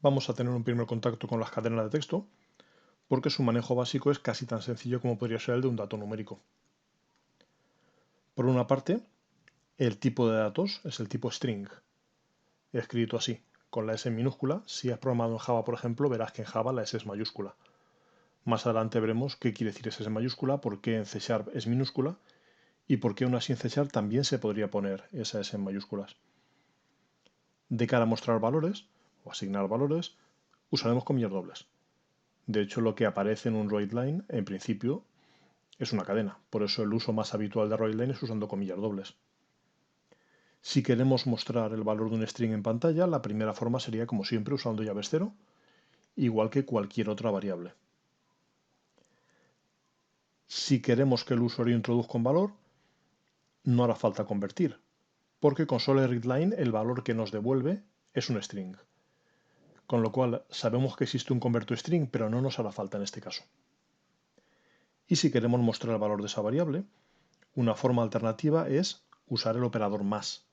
vamos a tener un primer contacto con las cadenas de texto, porque su manejo básico es casi tan sencillo como podría ser el de un dato numérico. Por una parte, el tipo de datos es el tipo string, escrito así, con la S en minúscula. Si has programado en Java, por ejemplo, verás que en Java la S es mayúscula. Más adelante veremos qué quiere decir S en mayúscula, por qué en C# es minúscula y por qué aún así en C# también se podría poner esa S en mayúsculas. De cara a mostrar valores o asignar valores, usaremos comillas dobles. De hecho, lo que aparece en un writeLine, en principio, es una cadena. Por eso el uso más habitual de writeLine es usando comillas dobles. Si queremos mostrar el valor de un string en pantalla, la primera forma sería, como siempre, usando llaves cero, igual que cualquier otra variable. Si queremos que el usuario introduzca un valor, no hará falta convertir, porque con solo readLine el valor que nos devuelve es un string. Con lo cual sabemos que existe un convertoString, pero no nos hará falta en este caso. Y si queremos mostrar el valor de esa variable, una forma alternativa es usar el operador más,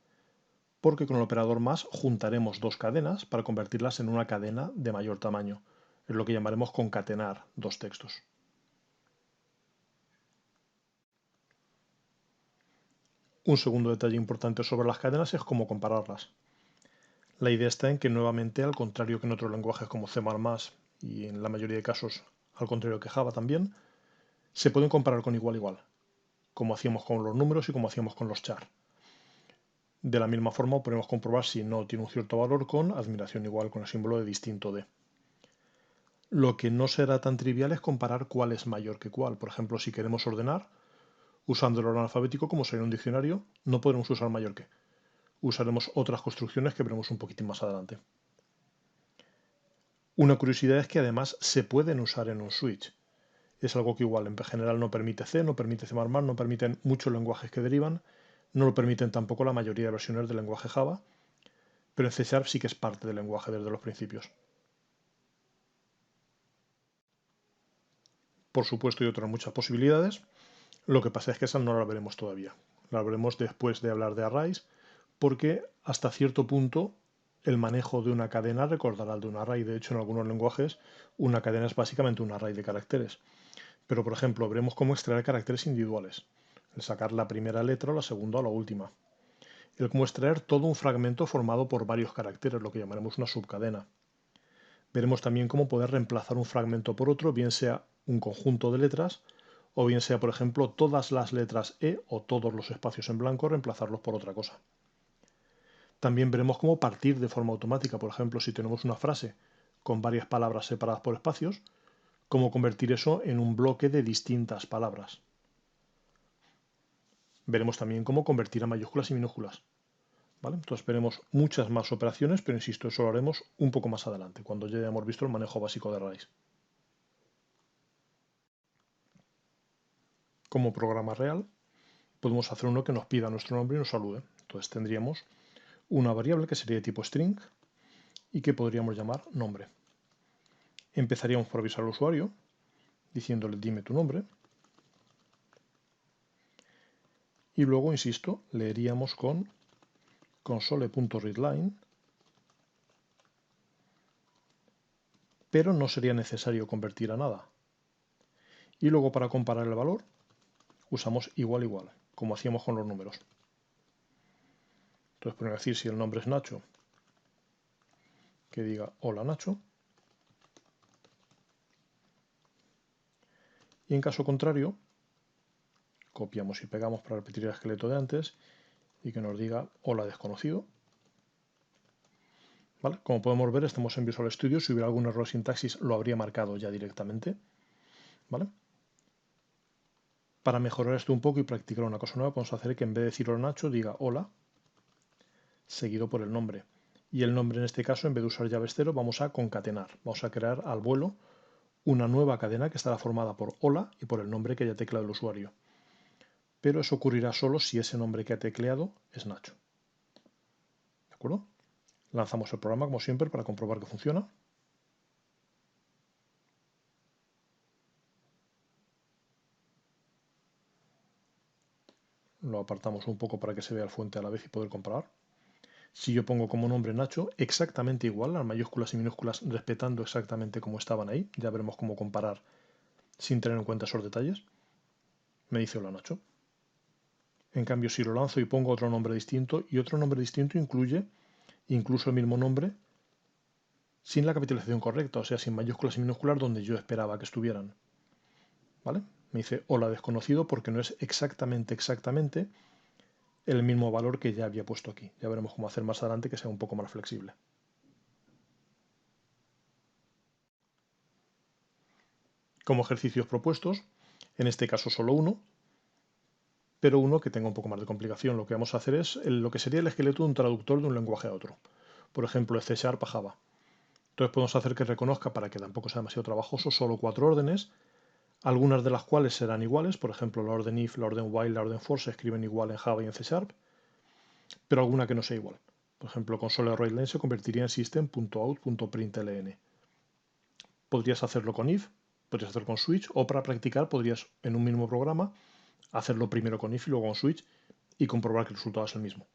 porque con el operador más juntaremos dos cadenas para convertirlas en una cadena de mayor tamaño. Es lo que llamaremos concatenar dos textos. Un segundo detalle importante sobre las cadenas es cómo compararlas. La idea está en que nuevamente, al contrario que en otros lenguajes como C++ y en la mayoría de casos al contrario que Java también, se pueden comparar con igual a igual, como hacíamos con los números y como hacíamos con los char. De la misma forma podemos comprobar si no tiene un cierto valor con admiración igual con el símbolo de distinto de. Lo que no será tan trivial es comparar cuál es mayor que cuál. Por ejemplo, si queremos ordenar, usando el orden alfabético como sería un diccionario, no podremos usar mayor que. Usaremos otras construcciones que veremos un poquitín más adelante. Una curiosidad es que además se pueden usar en un switch. Es algo que igual en general no permite C, no permite C++, no permiten muchos lenguajes que derivan, no lo permiten tampoco la mayoría de versiones del lenguaje Java, pero en C# sí que es parte del lenguaje desde los principios. Por supuesto, hay otras muchas posibilidades. Lo que pasa es que esas no las veremos todavía. Las veremos después de hablar de arrays, porque hasta cierto punto el manejo de una cadena recordará al de un array. De hecho, en algunos lenguajes una cadena es básicamente un array de caracteres. Pero, por ejemplo, veremos cómo extraer caracteres individuales. El sacar la primera letra o la segunda o la última. El cómo extraer todo un fragmento formado por varios caracteres, lo que llamaremos una subcadena. Veremos también cómo poder reemplazar un fragmento por otro, bien sea un conjunto de letras, o bien sea, por ejemplo, todas las letras E o todos los espacios en blanco, reemplazarlos por otra cosa. También veremos cómo partir de forma automática, por ejemplo, si tenemos una frase con varias palabras separadas por espacios, cómo convertir eso en un bloque de distintas palabras. Veremos también cómo convertir a mayúsculas y minúsculas. ¿Vale? Entonces veremos muchas más operaciones, pero insisto, eso lo haremos un poco más adelante, cuando ya hayamos visto el manejo básico de arrays. Como programa real, podemos hacer uno que nos pida nuestro nombre y nos salude. Entonces tendríamos una variable que sería de tipo string y que podríamos llamar nombre. Empezaríamos por avisar al usuario, diciéndole dime tu nombre. Y luego, insisto, leeríamos con console.readline, pero no sería necesario convertir a nada. Y luego para comparar el valor, usamos igual igual, como hacíamos con los números. Entonces podemos decir si el nombre es Nacho, que diga hola Nacho. Y en caso contrario, copiamos y pegamos para repetir el esqueleto de antes y que nos diga hola desconocido. ¿Vale? Como podemos ver, estamos en Visual Studio. Si hubiera algún error de sintaxis, lo habría marcado ya directamente. ¿Vale? Para mejorar esto un poco y practicar una cosa nueva, podemos hacer que en vez de decir hola Nacho, diga hola, seguido por el nombre. Y el nombre en este caso, en vez de usar llaves cero, vamos a concatenar. Vamos a crear al vuelo una nueva cadena que estará formada por hola y por el nombre que haya tecleado el usuario. Pero eso ocurrirá solo si ese nombre que ha tecleado es Nacho. ¿De acuerdo? Lanzamos el programa como siempre para comprobar que funciona. Lo apartamos un poco para que se vea el fuente a la vez y poder comparar. Si yo pongo como nombre Nacho, exactamente igual, las mayúsculas y minúsculas respetando exactamente como estaban ahí, ya veremos cómo comparar sin tener en cuenta esos detalles, me dice hola Nacho. En cambio, si lo lanzo y pongo otro nombre distinto, y otro nombre distinto incluye incluso el mismo nombre sin la capitalización correcta, o sea, sin mayúsculas y minúsculas donde yo esperaba que estuvieran. ¿Vale? Me dice hola desconocido porque no es exactamente el mismo valor que ya había puesto aquí. Ya veremos cómo hacer más adelante que sea un poco más flexible. Como ejercicios propuestos, en este caso solo uno, pero uno que tenga un poco más de complicación. Lo que vamos a hacer es lo que sería el esqueleto de un traductor de un lenguaje a otro. Por ejemplo, de C# a Java. Entonces podemos hacer que reconozca, para que tampoco sea demasiado trabajoso, solo 4 órdenes, algunas de las cuales serán iguales. Por ejemplo, la orden if, la orden while, la orden for se escriben igual en Java y en C#, pero alguna que no sea igual. Por ejemplo, console.writeLine se convertiría en system.out.println. Podrías hacerlo con if, podrías hacerlo con switch, o para practicar podrías en un mismo programa hacerlo primero con if y luego con switch y comprobar que el resultado es el mismo.